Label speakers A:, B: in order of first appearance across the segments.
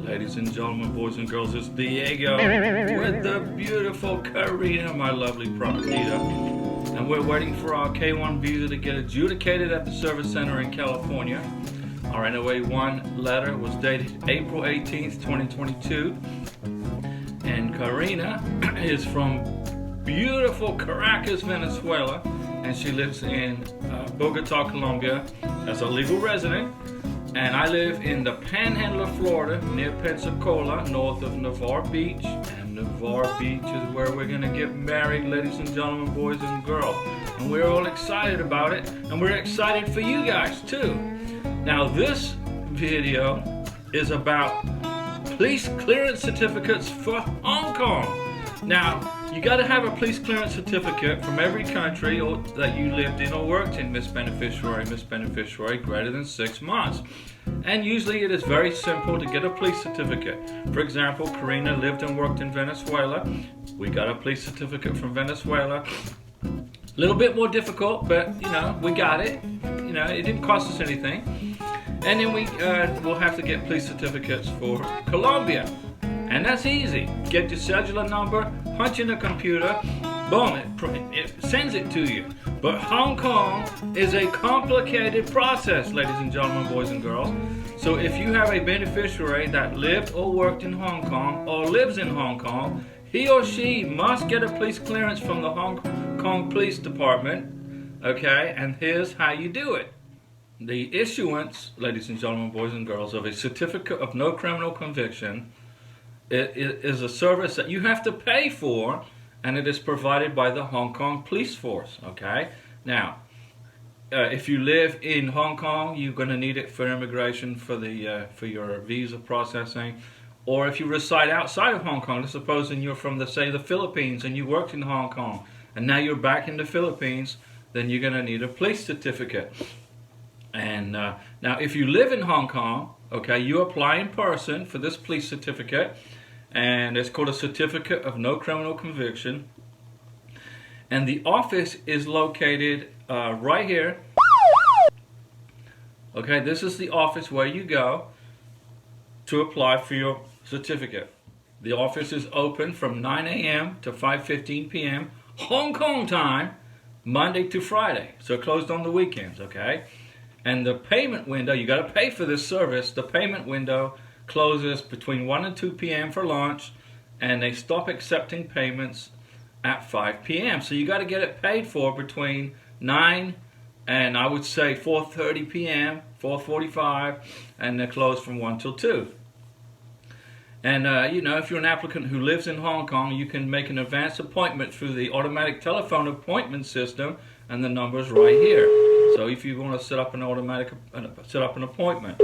A: Ladies and gentlemen, boys and girls, it's Diego with the beautiful Karina, my lovely prometida. And we're waiting for our K1 visa to get adjudicated at the service center in California. Our NOA-1 letter was dated April 18th, 2022. And Karina is from beautiful Caracas, Venezuela, and she lives in Bogota, Colombia as a legal resident. And I live in the Panhandle of Florida, near Pensacola, north of Navarre Beach. And Navarre Beach is where we're going to get married, ladies and gentlemen, boys and girls. And we're all excited about it, and we're excited for you guys too. Now this video is about police clearance certificates for Hong Kong. Now, you got to have a police clearance certificate from every country that you lived in or worked in, Miss Beneficiary, greater than 6 months. And usually it is very simple to get a police certificate. For example, Karina lived and worked in Venezuela. We got a police certificate from Venezuela. A little bit more difficult, but we got it. It didn't cost us anything. And then we'll have to get police certificates for Colombia. And that's easy. Get your cellular number, punch in the computer, boom, it sends it to you. But Hong Kong is a complicated process, ladies and gentlemen, boys and girls. So if you have a beneficiary that lived or worked in Hong Kong or lives in Hong Kong, he or she must get a police clearance from the Hong Kong Police Department, okay? And here's how you do it. The issuance, ladies and gentlemen, boys and girls, of a certificate of no criminal conviction is a service that you have to pay for, and it is provided by the Hong Kong Police Force, okay? Now, if you live in Hong Kong, you're going to need it for immigration, for your visa processing. Or if you reside outside of Hong Kong, let's suppose you're from, say, the Philippines, and you worked in Hong Kong, and now you're back in the Philippines, then you're going to need a police certificate. And now, if you live in Hong Kong, okay, you apply in person for this police certificate, and it's called a Certificate of No Criminal Conviction. And the office is located right here. Okay, this is the office where you go to apply for your certificate. The office is open from 9 a.m. to 5:15 p.m. Hong Kong time, Monday to Friday. So closed on the weekends, okay? And the payment window, you got to pay for this service. The payment window closes between 1 and 2 p.m. for lunch, and they stop accepting payments at 5 p.m. So you got to get it paid for between 9 and I would say 4:30 p.m., 4:45, and they're closed from 1 till 2. And if you're an applicant who lives in Hong Kong, you can make an advance appointment through the automatic telephone appointment system, and the number's right here. So if you want to set up an appointment,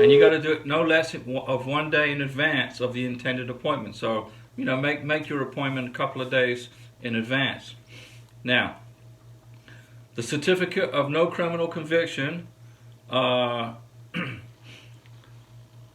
A: and you got to do it no less of 1 day in advance of the intended appointment. So make your appointment a couple of days in advance. Now, the Certificate of No Criminal Conviction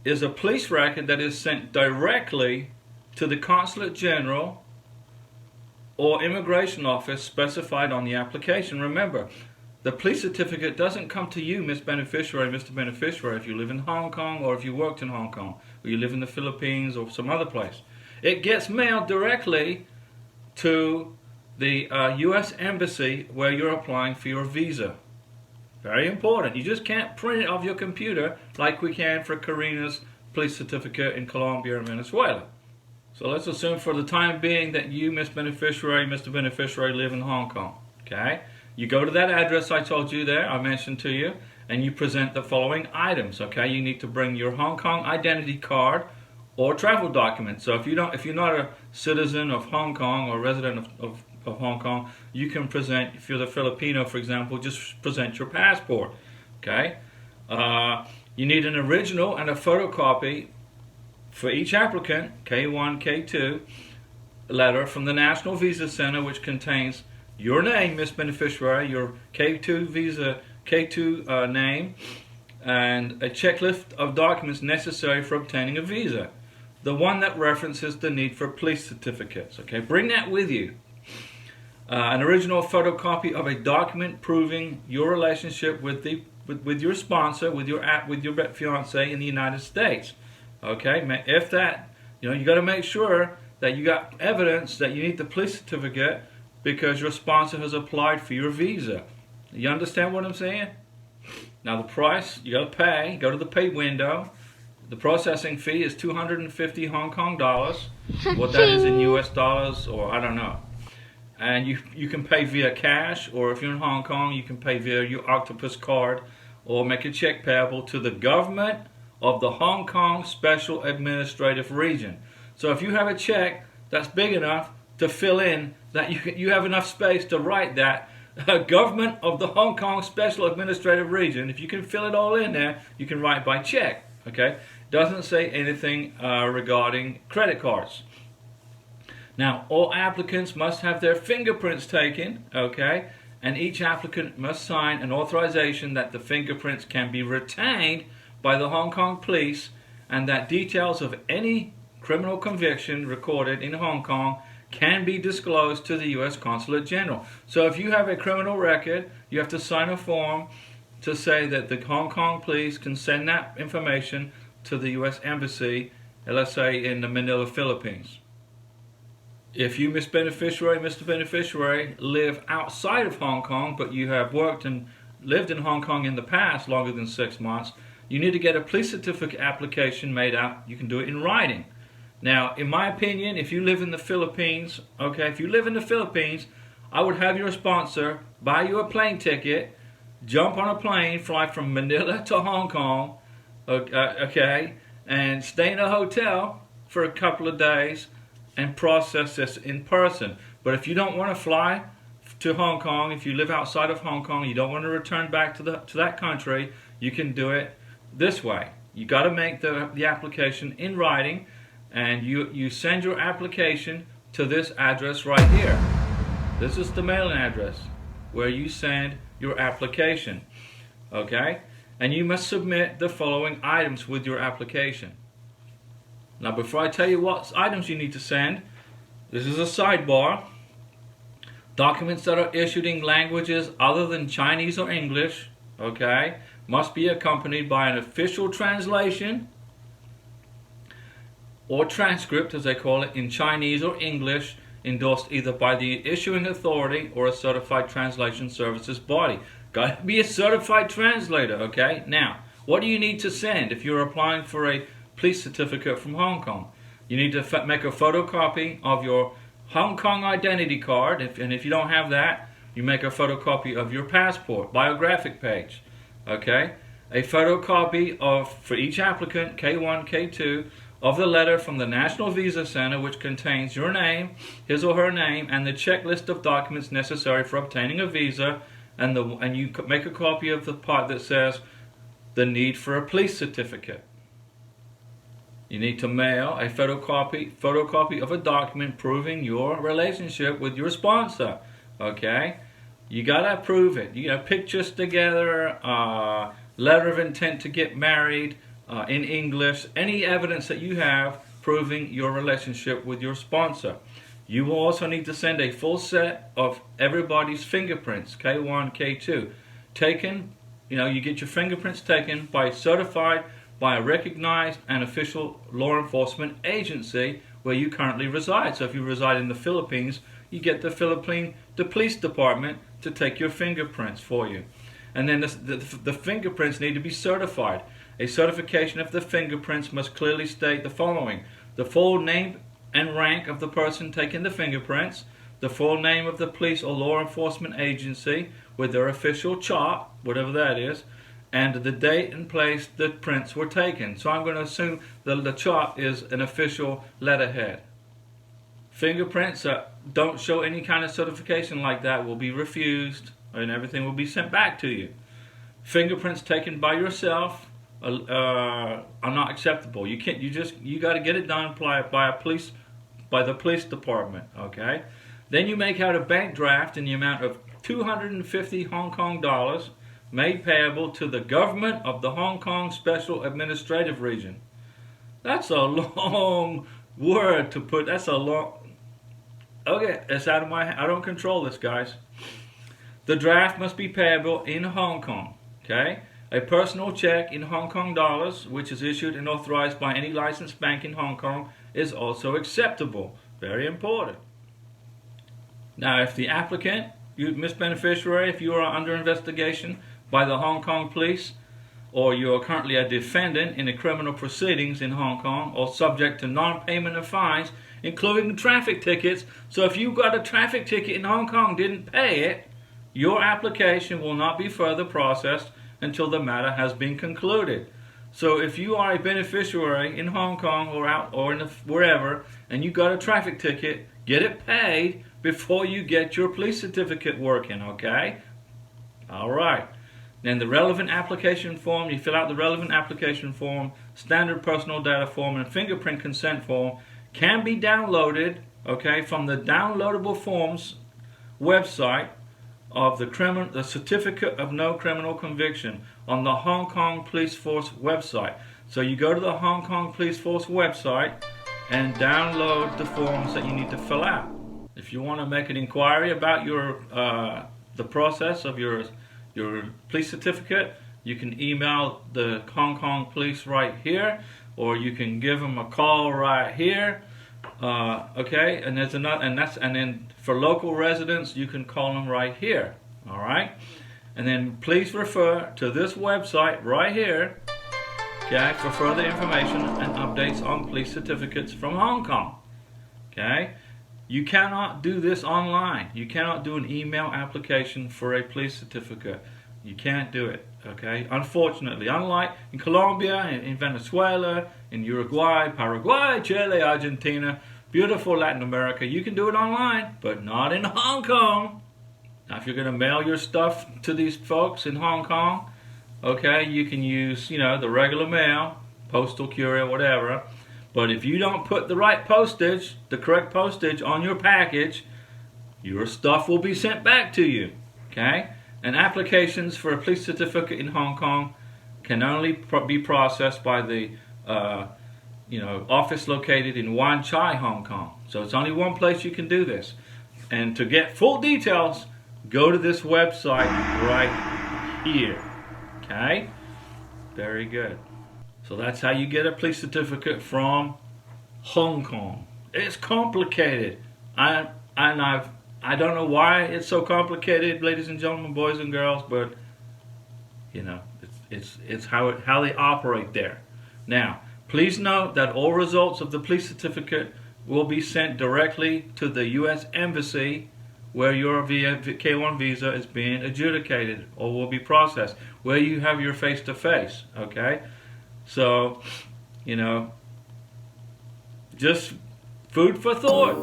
A: is a police record that is sent directly to the Consulate General or Immigration Office specified on the application. Remember, the police certificate doesn't come to you, Miss Beneficiary, Mr. Beneficiary, if you live in Hong Kong or if you worked in Hong Kong or you live in the Philippines or some other place. It gets mailed directly to the U.S. Embassy where you're applying for your visa. Very important. You just can't print it off your computer like we can for Karina's police certificate in Colombia and Venezuela. So let's assume for the time being that you, Miss Beneficiary, Mr. Beneficiary, live in Hong Kong. Okay? You go to that address I told you there, I mentioned to you, and you present the following items. Okay? You need to bring your Hong Kong identity card or travel document. So if you're not a citizen of Hong Kong or resident of Hong Kong, you can present, if you're the Filipino, for example, just present your passport. Okay? You need an original and a photocopy for each applicant, K1, K2, letter from the National Visa Center, which contains your name, Miss Beneficiary, your K2 visa, K2 name, and a checklist of documents necessary for obtaining a visa. The one that references the need for police certificates. Okay, bring that with you. An original photocopy of a document proving your relationship with your sponsor, with your fiance in the United States. Okay, if that, you got to make sure that you got evidence that you need the police certificate because your sponsor has applied for your visa. You understand what I'm saying? Now the price, you got to pay. Go to the pay window. The processing fee is 250 Hong Kong dollars. What that is in US dollars, or I don't know. And you can pay via cash, or if you're in Hong Kong, you can pay via your Octopus card, or make a check payable to the government of the Hong Kong Special Administrative Region. So if you have a check that's big enough to fill in, that you have enough space to write that, government of the Hong Kong Special Administrative Region, if you can fill it all in there, you can write by check. Okay? Doesn't say anything regarding credit cards. Now, all applicants must have their fingerprints taken, okay? And each applicant must sign an authorization that the fingerprints can be retained by the Hong Kong police, and that details of any criminal conviction recorded in Hong Kong can be disclosed to the U.S. Consulate General. So if you have a criminal record, you have to sign a form to say that the Hong Kong police can send that information to the U.S. Embassy, let's say in the Manila, Philippines. If you, Mr. Beneficiary, live outside of Hong Kong, but you have worked and lived in Hong Kong in the past longer than 6 months, you need to get a police certificate application made out. You can do it in writing. Now, in my opinion, if you live in the Philippines, okay, if you live in the Philippines, I would have your sponsor buy you a plane ticket, jump on a plane, fly from Manila to Hong Kong, okay, and stay in a hotel for a couple of days and process this in person. But if you don't want to fly to Hong Kong, if you live outside of Hong Kong, you don't want to return back to that country, you can do it this way. You got to make the application in writing, and you send your application to this address right here. This is the mailing address where you send your application, okay? And you must submit the following items with your application. Now, before I tell you what items you need to send, this is a sidebar. Documents that are issued in languages other than Chinese or English, okay, must be accompanied by an official translation or transcript, as they call it, in Chinese or English, endorsed either by the issuing authority or a certified translation services body. Got to be a certified translator, okay? Now, what do you need to send if you're applying for a police certificate from Hong Kong? You need to make a photocopy of your Hong Kong identity card, and if you don't have that, you make a photocopy of your passport, biographic page, okay? A photocopy of, for each applicant, K1, K2, of the letter from the National Visa Center, which contains your name, his or her name, and the checklist of documents necessary for obtaining a visa, and you make a copy of the part that says the need for a police certificate. You need to mail a photocopy of a document proving your relationship with your sponsor, okay? You gotta prove it. You got pictures together, letter of intent to get married, in English, any evidence that you have proving your relationship with your sponsor. You will also need to send a full set of everybody's fingerprints, K1, K2, taken, you get your fingerprints taken by certified by a recognized and official law enforcement agency where you currently reside. So if you reside in the Philippines, you get the police department to take your fingerprints for you. And then the fingerprints need to be certified. A certification of the fingerprints must clearly state the following: the full name and rank of the person taking the fingerprints, the full name of the police or law enforcement agency with their official chart, whatever that is, and the date and place the prints were taken. So I'm going to assume that the chart is an official letterhead. Fingerprints that don't show any kind of certification like that will be refused, and everything will be sent back to you. Fingerprints taken by yourself are not acceptable. You got to get it done by the police department, okay? Then you make out a bank draft in the amount of 250 Hong Kong dollars made payable to the government of the Hong Kong Special Administrative Region. That's a long word to put. That's a long... Okay, it's out of my... I don't control this, guys. The draft must be payable in Hong Kong, okay? A personal check in Hong Kong dollars, which is issued and authorized by any licensed bank in Hong Kong, is also acceptable. Very important. Now, if the applicant, you Miss Beneficiary, if you are under investigation by the Hong Kong police, or you are currently a defendant in the criminal proceedings in Hong Kong, or subject to non-payment of fines, including traffic tickets. So if you got a traffic ticket in Hong Kong, didn't pay it, your application will not be further processed until the matter has been concluded. So if you are a beneficiary in Hong Kong or out or in wherever, and you got a traffic ticket, get it paid before you get your police certificate working, okay? All right. Then the relevant application form, you fill out the relevant application form, standard personal data form, and fingerprint consent form can be downloaded, okay, from the downloadable forms website of the Certificate of No Criminal Conviction on the Hong Kong Police Force website. So you go to the Hong Kong Police Force website and download the forms that you need to fill out. If you want to make an inquiry about your the process of your police certificate, you can email the Hong Kong police right here, or you can give them a call right here. Okay, and there's another, and then for local residents, you can call them right here. All right, and then please refer to this website right here, okay, for further information and updates on police certificates from Hong Kong. Okay, you cannot do this online. You cannot do an email application for a police certificate. You can't do it. Okay, unfortunately, unlike in Colombia, in Venezuela, in Uruguay, Paraguay, Chile, Argentina, beautiful Latin America, you can do it online, but not in Hong Kong. Now, if you're going to mail your stuff to these folks in Hong Kong, okay, you can use, you know, the regular mail, postal courier, whatever. But if you don't put the right postage, the correct postage on your package, your stuff will be sent back to you. Okay? And applications for a police certificate in Hong Kong can only be processed by the office located in Wan Chai, Hong Kong. So it's only one place you can do this. And to get full details, go to this website right here. Okay? Very good. So that's how you get a police certificate from Hong Kong. It's complicated. I don't know why it's so complicated, ladies and gentlemen, boys and girls, but you know, it's how they operate there. Now, please note that all results of the police certificate will be sent directly to the U.S. Embassy where your K1 visa is being adjudicated or will be processed, where you have your face-to-face, okay? So, you know, just food for thought.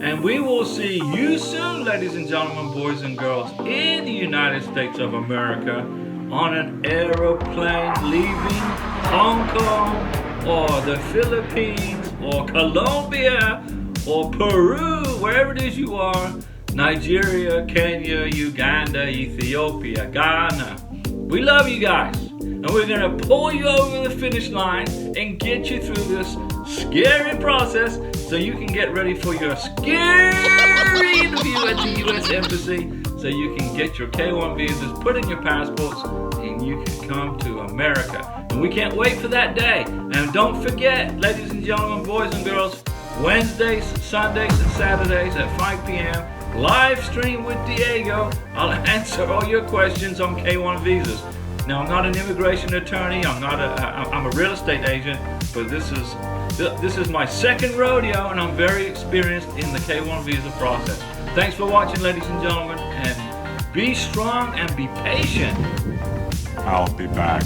A: And we will see you soon, ladies and gentlemen, boys and girls, in the United States of America on an aeroplane leaving Hong Kong or the Philippines or Colombia or Peru, wherever it is you are, Nigeria, Kenya, Uganda, Ethiopia, Ghana. We love you guys. And we're going to pull you over the finish line and get you through this scary process so you can get ready for your scary interview at the U.S. Embassy so you can get your K1 visas, put in your passports, and you can come to America. And we can't wait for that day. And don't forget, ladies and gentlemen, boys and girls, Wednesdays, Sundays, and Saturdays at 5 p.m., live stream with Diego. I'll answer all your questions on K1 visas. Now, I'm not an immigration attorney. I'm a real estate agent, but this is my second rodeo, and I'm very experienced in the K1 visa process. Thanks for watching, ladies and gentlemen, and be strong and be patient.
B: I'll be back.